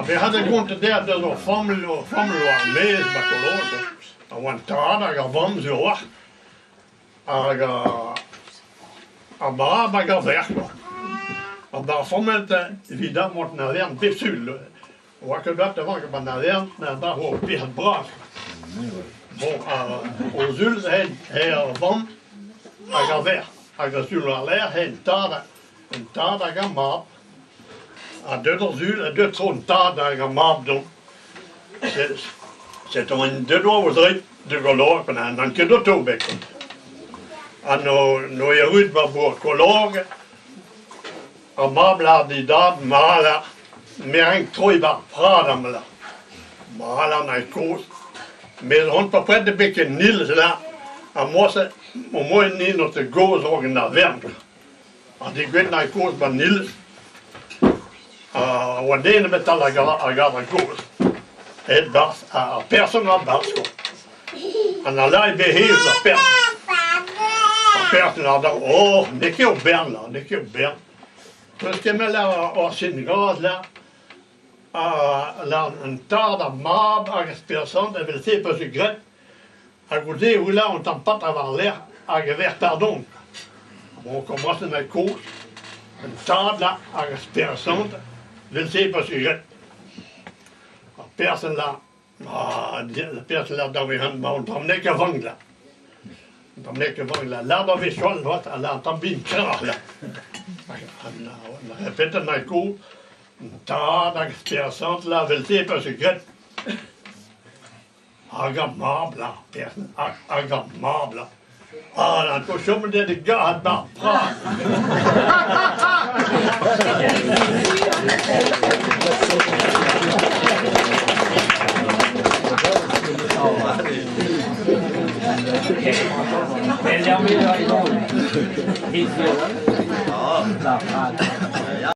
Vi hade gått där då familj och med bakologer. Och var tada jag var så. Bara baga verkar. Och bara formellt vidare mot närvärn besul. Och jag kunde att det var bara närvärn när där var vi hade bra. Och zul här van. Jag ver. Jag skulle lära hämta en tada gammal. Döder zul, död sån tada gammal då. Sätter man död över det går lag på den han kunde ta bäck. No jag ut var på kollag. Och mabla di dad mala. Mer än trojba pradamla. Mala nej kos. Men hon på Fredbäcken Nils där. Han måste in och till gåsdagen där värmt. Det går nej kos på Nils. Och det är med alla gamla gås. Ett bas person av basko. Han har lärt behövla person. Person har det kan ju bärna, det kan ju bärna. Då ska man lära sin grad lära en tada mab person, det vill se på sig grej. Jag går det och lära en tampata varje jag vet pardon. Och kommer sen med kurs. En tada person vill se på sig grej. Person där vi han var de näka vangla. De näka vangla. Lärde vi själv att alla de binkrar. Han repeterar när ko. Tada person la vill se på sig grej. Agamabla person. Agamabla. Han går som det gad bara bra. Väljer vi idag. Hit. Ja.